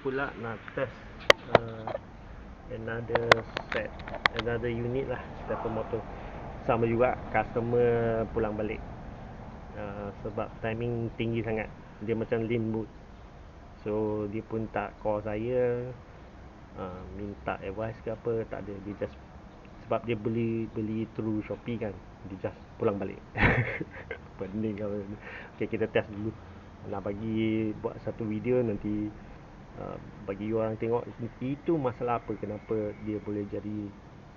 pula nak test another unit lah, stepper motor. Sama juga, customer pulang balik, sebab timing tinggi sangat, dia macam lean boot. So dia pun tak call saya, minta advice ke apa, tak ada. Dia just, sebab dia beli through Shopee kan, dia just pulang balik. Pening kalau okay, kita test dulu. Nak bagi buat satu video nanti, bagi orang tengok itu masalah apa, kenapa dia boleh jadi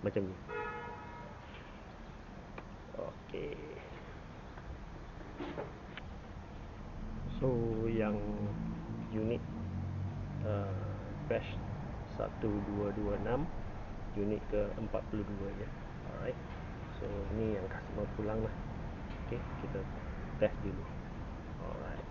macam ni. Okey. So yang unit batch 1226, unit ke 42 je. Alright. So ni yang customer pulang lah. Okey, kita test dulu. Alright.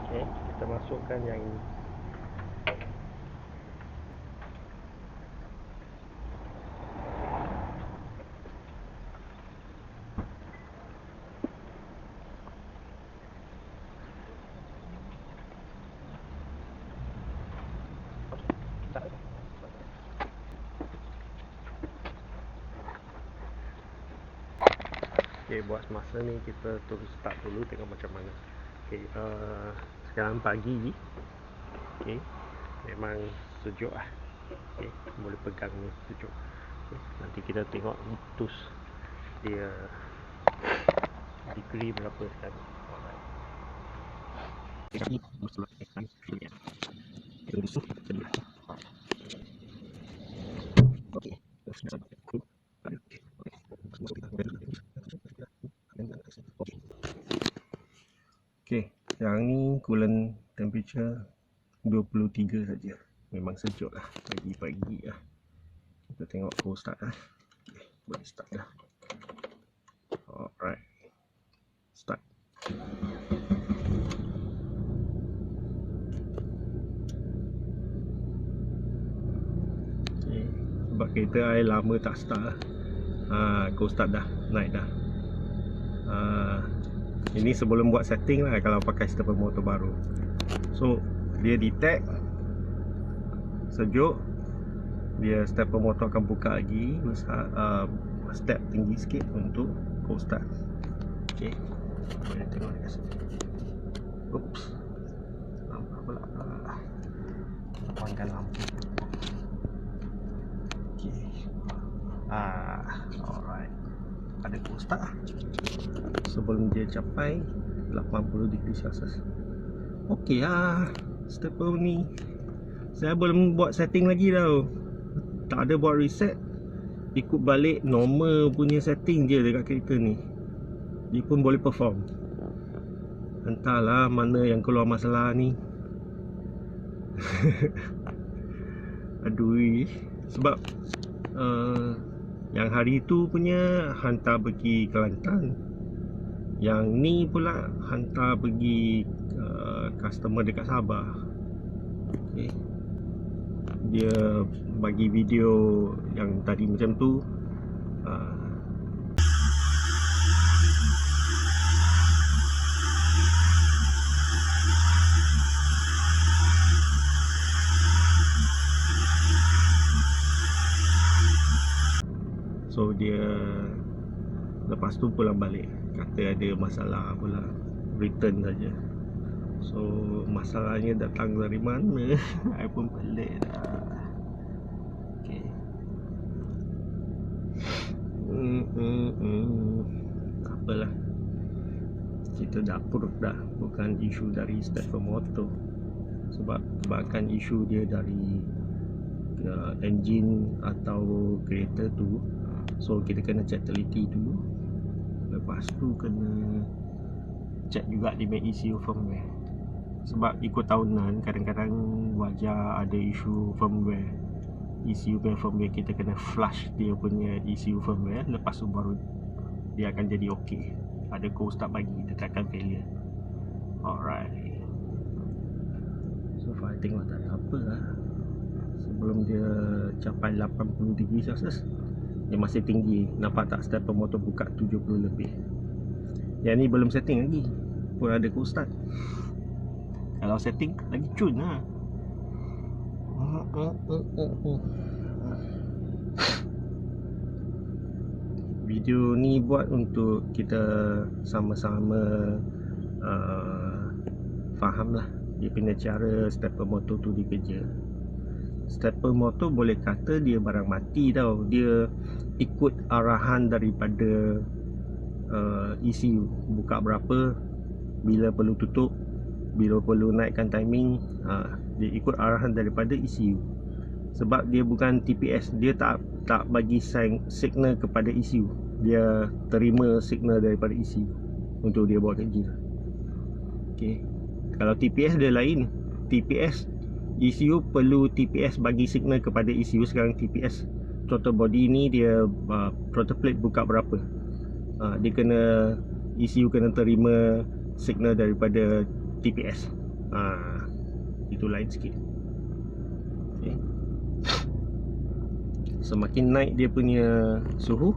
Okay, kita masukkan yang ini. Okay, buat masa ni kita terus start dulu, tengok macam mana. Okay, sekarang pagi. Okay, memang sejuk lah. Okay, boleh pegang ni, sejuk. Okay, nanti kita tengok tus dia degree berapa sekarang. Alright. Okay, yang ni coolant temperature 23 saja. Memang sejuk lah, pagi-pagi lah. Kita tengok cold start lah. Okay, boleh start lah. Alright, start. Okay, sebab kereta air lama tak start lah. Cold start dah, naik dah. Ini sebelum buat setting lah kalau pakai stepper motor baru. So dia detect sejuk, dia stepper motor akan buka lagi besar, step tinggi sikit untuk cold start. Okay, boleh tengok dekat sini. Oops, nampak pula lapangkan lampu. Okay, alright, ada cold start sebelum dia capai 80 degree Celsius. Okey lah, stepper ni saya belum buat setting lagi tau. Tak ada buat reset, ikut balik normal punya setting je dekat kereta ni. Dia pun boleh perform. Entahlah mana yang keluar masalah ni. Aduh, sebab yang hari tu punya hantar pergi Kelantan, yang ni pula hantar pergi customer dekat Sabah. Okay, dia bagi video yang tadi macam tu. So dia lepas tu pulang balik, kata ada masalah pula, return saja. So masalahnya datang dari mana? I pun pelik dah. Okay. Apalah, cerita dapur dah, bukan isu dari stepper motor. Sebab kebanyakan isu dia dari engine atau kereta tu. So kita kena check teliti dulu. Lepas tu kena check juga dia punya ECU firmware. Sebab ikut tahunan kadang-kadang wajar ada isu firmware. ECU punya firmware kita kena flush dia punya ECU firmware, lepas tu baru dia akan jadi okey. ada go start bagi, tekankan failure. Alright, so far I tengok tak ada apa lah. Sebelum dia capai 80 degree Celsius, dia masih tinggi. Nampak tak stepper motor buka 70 lebih. Yang ni belum setting lagi, pun ada go start. Kalau setting lagi cun lah. Video ni buat untuk kita sama-sama faham lah dia punya cara stepper motor tu dikerja. Stepper motor boleh kata dia barang mati tau. Dia ikut arahan daripada ECU. Buka berapa, bila perlu tutup, bila perlu naikkan timing, dia ikut arahan daripada ECU. Sebab dia bukan TPS, dia tak bagi signal kepada ECU. Dia terima signal daripada ECU untuk dia buat kerja. Okay. Kalau TPS dia lain. TPS, ECU perlu TPS bagi signal kepada ECU. Sekarang TPS throttle body ni dia throttle plate buka berapa, dia kena, ECU kena terima signal daripada TPS. Itu lain sikit. Okay. Semakin naik dia punya suhu,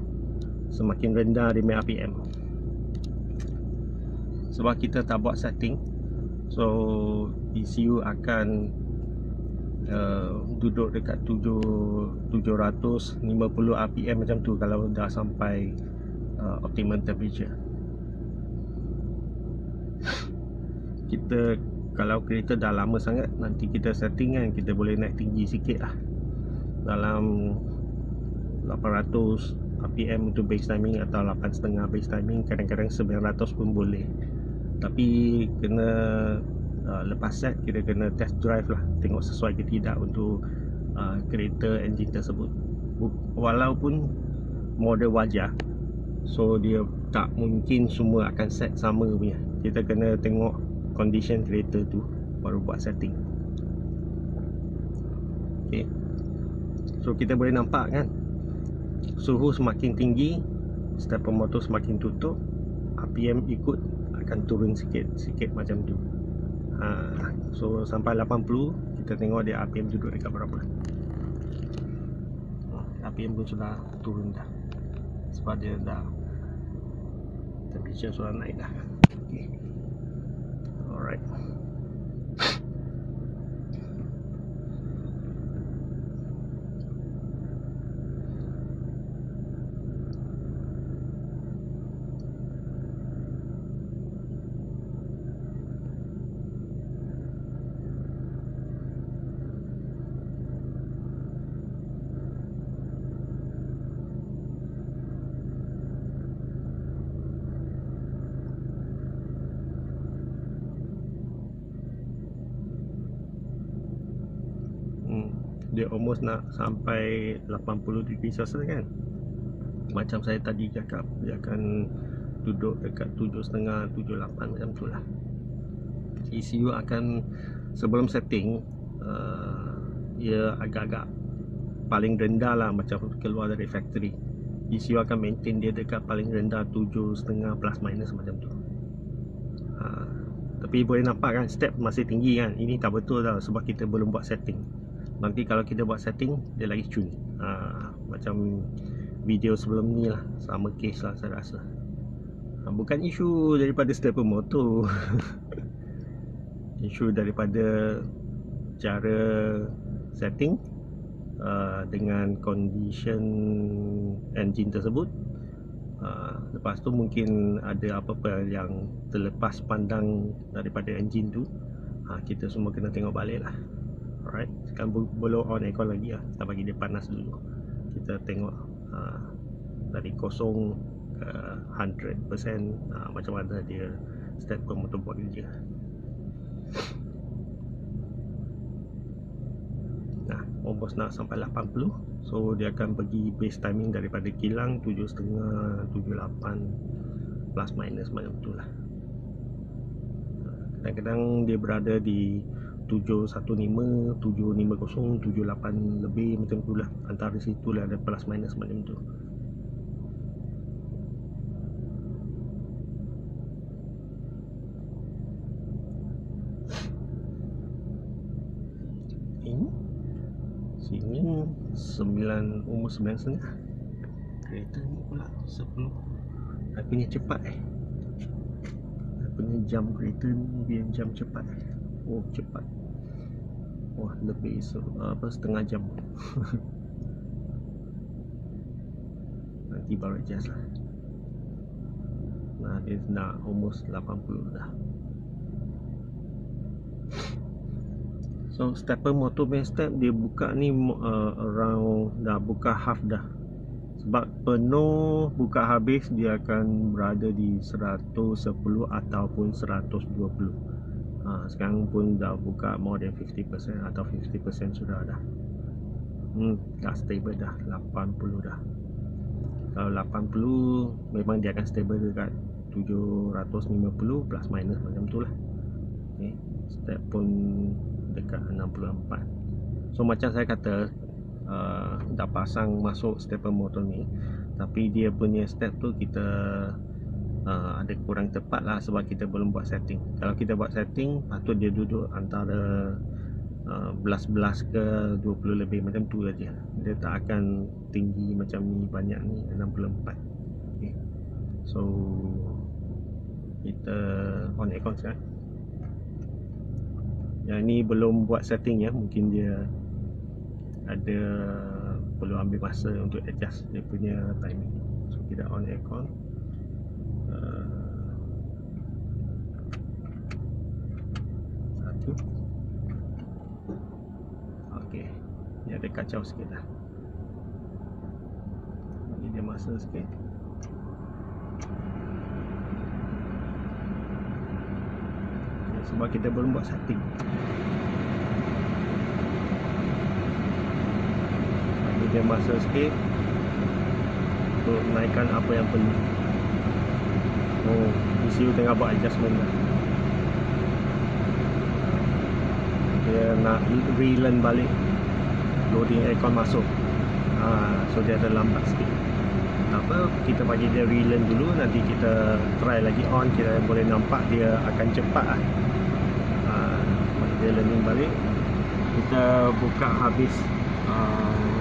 semakin rendah dia punya RPM. Sebab kita tak buat setting, so ECU akan duduk dekat 750 RPM macam tu kalau dah sampai optimum temperature. Kita, kalau kereta dah lama sangat, nanti kita setting kan, kita boleh naik tinggi sikit lah, dalam 800 RPM untuk base timing, atau 8.5 base timing, kadang-kadang 900 pun boleh. Tapi kena lepas set, kita kena test drive lah, tengok sesuai ke tidak untuk kereta enjin tersebut. Walaupun model wajar, so dia tak mungkin semua akan set sama punya. Kita kena tengok condition kereta tu baru buat setting. Okay. So kita boleh nampak kan, suhu semakin tinggi, stepper motor semakin tutup, RPM ikut akan turun sikit-sikit macam tu. So sampai 80, kita tengok dia RPM duduk dekat berapa. RPM pun sudah turun dah, sebab dia dah temperature sudah naik dah. Okay. Alright. Dia almost nak sampai 80 degree Celsius kan. Macam saya tadi cakap, dia akan duduk dekat 7.5, 7.8 macam tu lah. ECU akan, sebelum setting, dia agak-agak paling rendah lah, macam keluar dari factory. ECU akan maintain dia dekat paling rendah 7.5 plus minus macam tu. Tapi boleh nampak kan, step masih tinggi kan. Ini tak betul tau, sebab kita belum buat setting. Nanti kalau kita buat setting, dia lagi cun. Macam video sebelum ni lah, sama case lah saya rasa. Bukan isu daripada stepper motor. Isu daripada cara setting dengan condition engine tersebut. Lepas tu mungkin ada apa-apa yang terlepas pandang daripada engine tu. Kita semua kena tengok balik lah. Alright, sekarang belum on aircon lagi lah, kita bagi dia panas dulu. Kita tengok dari kosong ke 100% macam mana dia stepper motor buat kerja. Almost nak sampai 80. So dia akan pergi base timing daripada kilang 7.5, 78 plus minus macam tu lah. Kadang-kadang dia berada di 715, 750, 78 lebih macam tu lah. Antara situ lah ada plus minus macam tu. Sini 9, umur 9.5. Kereta ni pula 10. Dia punya cepat Dia punya jam kereta ni, dia jam cepat Oh cepat. Wah, lebih setengah jam. Nanti baru adjust lah. Nah, dia dah almost 80 dah. So stepper motor punya step dia buka ni around dah buka half dah. Sebab penuh buka habis dia akan berada di 110 ataupun 120. Sekarang pun dah buka more than 50% atau 50% sudah dah. Dah stable dah 80 dah. Kalau 80 memang dia akan stable dekat 750 plus minus macam tu lah. Okay. Step pun dekat 64. So macam saya kata, dah pasang masuk stepper motor ni, tapi dia punya step tu kita ada kurang tepat lah sebab kita belum buat setting. Kalau kita buat setting, patut dia duduk antara 11 ke 20 lebih macam tu aja. Dia tak akan tinggi macam ni, banyak ni 64. Okay. So kita on aircon sekarang. Yang ni belum buat setting ya, mungkin dia ada perlu ambil masa untuk adjust dia punya timing. So kita on aircon. Satu. Okey. Ni ada kacau sikit dah. Bagi dia masa sikit. Okay, sebab kita belum buat setting. Bagi dia masa sikit untuk naikkan apa yang perlu. Oh, ECU tengah buat adjustment dah. Dia nak relearn balik loading aircon masuk. So dia ada lambat sikit. Tak apa, kita bagi dia relearn dulu, nanti kita try lagi on, kita boleh nampak dia akan cepat lah. Bagi dia learning balik. Kita buka habis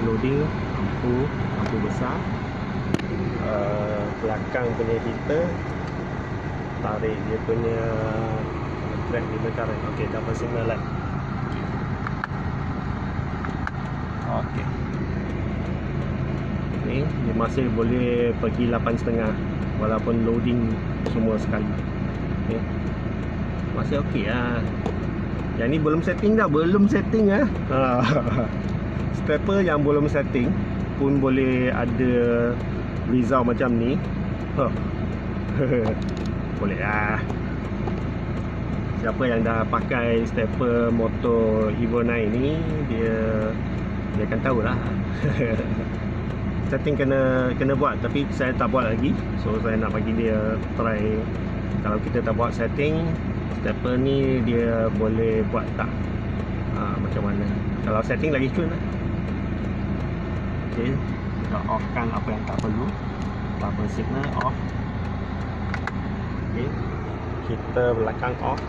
loading lampu besar. Belakang punya heater, tarik dia punya track limit current. Ok, dapat signal light. Ok, ni dia masih boleh pergi 8.5 walaupun loading semua sekali. Okay. Masih ok lah. Yang ni belum setting dah, belum setting lah. Stepper yang belum setting pun boleh ada result macam ni. Boleh lah. Siapa yang dah pakai stepper motor Evo 9 ni, dia akan tahu lah. Setting kena buat, tapi saya tak buat lagi. So saya nak bagi dia try. Kalau kita tak buat setting, stepper ni dia boleh buat tak macam mana. Kalau setting lagi cun lah. Okay, kita offkan apa yang tak perlu. Bubble signal off. Okay, kita belakang off.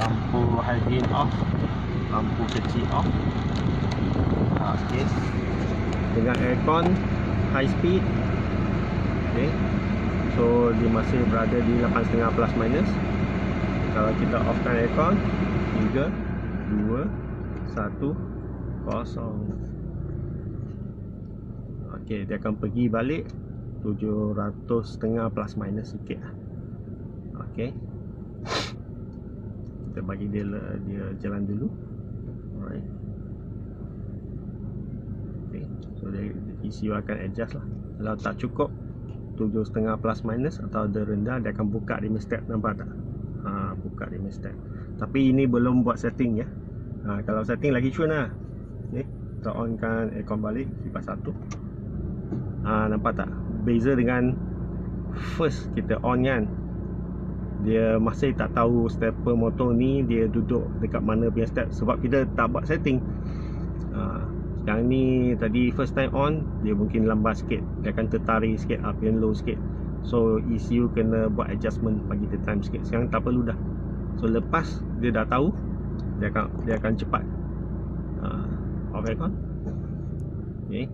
Lampu high beam off. Lampu kecil off. Okay, dengan aircon high speed. Okay, so dia masih berada di 8.5 plus minus. Kalau kita offkan aircon, 3, 2, 1, kosong. Okay, dia akan pergi balik 700.5 plus minus sikit lah. Okay, kita bagi dia jalan dulu. Alright. Okay, so dia ECU akan adjust lah. Kalau tak cukup 7.5 plus minus atau dia rendah, dia akan buka dia step. Nampak tak? Buka dia step. Tapi ini belum buat setting ya. Kalau setting lagi cun lah. Okay, kita on kan aircon balik, kipas satu. Nampak tak? Beza dengan first kita on kan, dia masih tak tahu stepper motor ni dia duduk dekat mana punya step, sebab kita tak buat setting. Sekarang ni tadi first time on, dia mungkin lambat sikit, dia akan tertarik sikit, up and low sikit. So ECU kena buat adjustment, bagi dia time sikit. Sekarang tak perlu dah. So lepas dia dah tahu, dia akan cepat. Off aircon. Okay.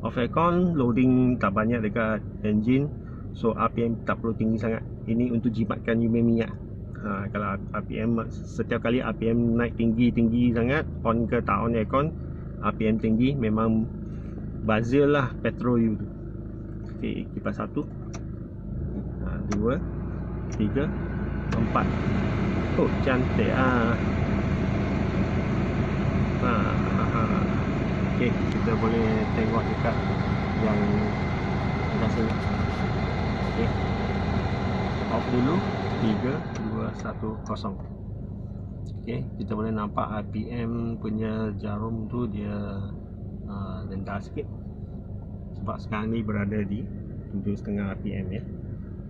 Off aircon, loading tak banyak dekat engine, so RPM tak perlu tinggi sangat. Ini untuk jimatkan yumen minyak. Kalau RPM setiap kali RPM naik tinggi sangat, on ke tak on aircon, RPM tinggi, memang buzzer lah petrol you tu. Okay, kipas 1, 2, 3, 4. Oh, cantik okay, kita boleh tengok dekat yang sebelah sini. Okay, off dulu. 3, 2, 1, 0. Okay, kita boleh nampak RPM punya jarum tu dia rendah sikit, sebab sekarang ni berada di 7.5 RPM ya.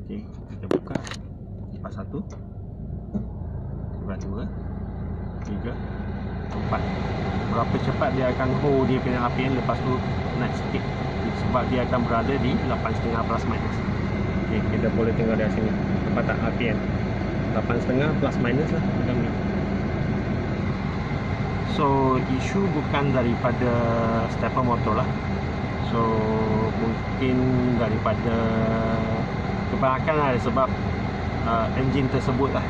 Okay, kita buka kipas 1, kipas 2, 3, 4. Berapa cepat dia akan hold dia punya RPM, lepas tu naik sikit, sebab dia akan berada di 8.5 plus minus. Okay, kita boleh tengok dari sini dapat tak RPM 8.5 plus minus lah macam ni. So isu bukan daripada stepper motor lah, so mungkin daripada kebanyakan lah sebab engine tersebut lah.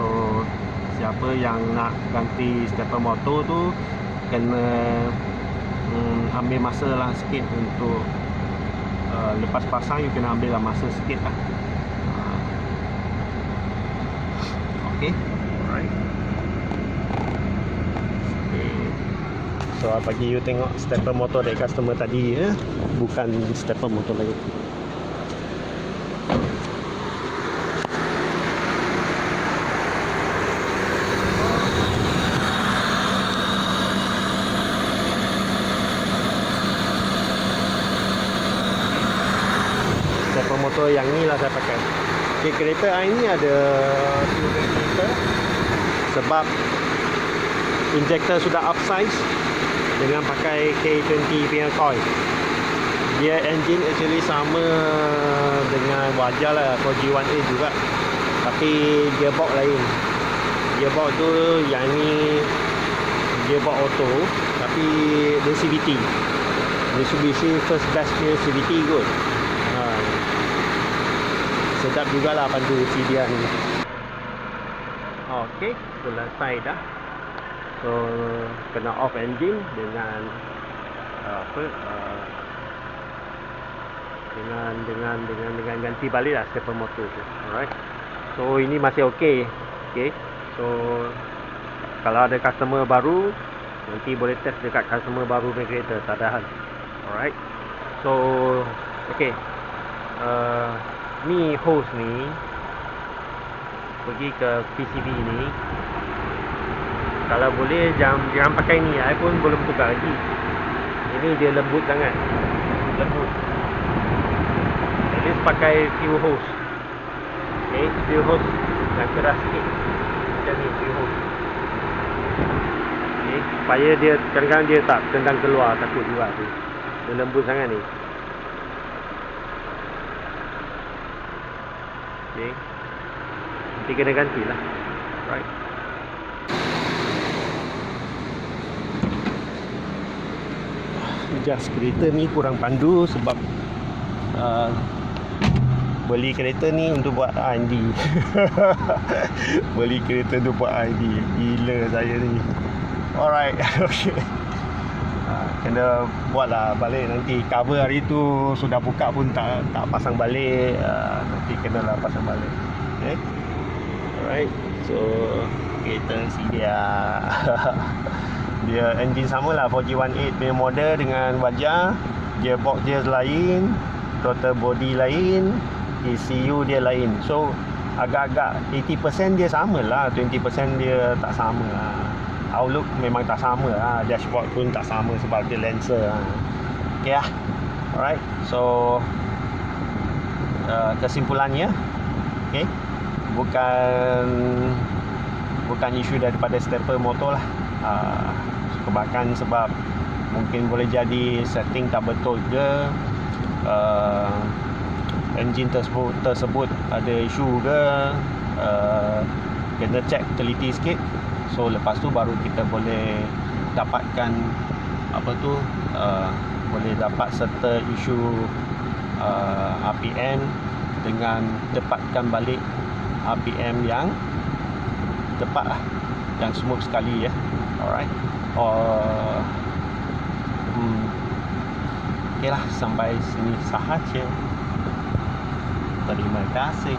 So siapa yang nak ganti stepper motor tu kena ambil masa lah sikit untuk lepas pasang, you kena ambil lah masa sikit lah. Okay, alright. So bagi you tengok stepper motor dari customer tadi ya, bukan stepper motor lagi. Stepper motor yang ni lah saya pakai. Okay, kereta ini ada fuel injector, sebab injector sudah upsize dengan pakai K20 punya coil. Dia engine actually sama dengan wajah lah for G1A juga, tapi gearbox lain. Gearbox tu yang ni gearbox auto, tapi dia CVT, Mitsubishi first batch punya CVT kot. Sedap jugalah pandu CDR ni. Ok, selesai dah. So kena off engine dengan dengan ganti balik lah stepper motor tu. Alright. So ini masih okey. Okay. So kalau ada customer baru, nanti boleh test dekat customer baru punya kereta, tak ada hal. Alright. So okey. Ni hose ni pergi ke PCB ni. Kalau boleh jangan pakai ni. I pun belum tukar lagi. Ini dia lembut sangat. Lembut. At least pakai fuel hose. Okay, fuel hose yang keras sikit. Macam ni fuel hose. Okay, supaya dia kadang-kadang dia tak tendang keluar, takut juga tu. Dia lembut sangat ni. Okay, nanti kena gantilah. Right. Just kereta ni kurang pandu sebab beli kereta ni untuk buat R&D. Beli kereta untuk buat R&D. Gila saya ni. Alright. Okay. Kena buatlah balik nanti. Cover hari tu sudah buka pun tak pasang balik. Nanti kenalah pasang balik. Okay. Alright. So kereta CDR. Dia engine sama lah, 4G18 punya model dengan wajah. Gearbox dia lain, throttle body lain, ECU dia lain. So agak-agak 80% dia sama lah, 20% dia tak sama lah. Outlook memang tak sama lah. Dashboard pun tak sama sebab dia Lancer lah. Okay lah. Alright. So kesimpulannya, okay, bukan isu daripada stepper motor lah. Kebanyakan sebab mungkin boleh jadi setting tak betul ke, engine tersebut ada isu ke, kena check teliti sikit. So lepas tu baru kita boleh dapatkan apa tu, boleh dapat serta isu RPM dengan dapatkan balik RPM yang tepat lah, yang smooth sekali ya. Alright. Okay lah, sampai sini sahaja. Terima kasih.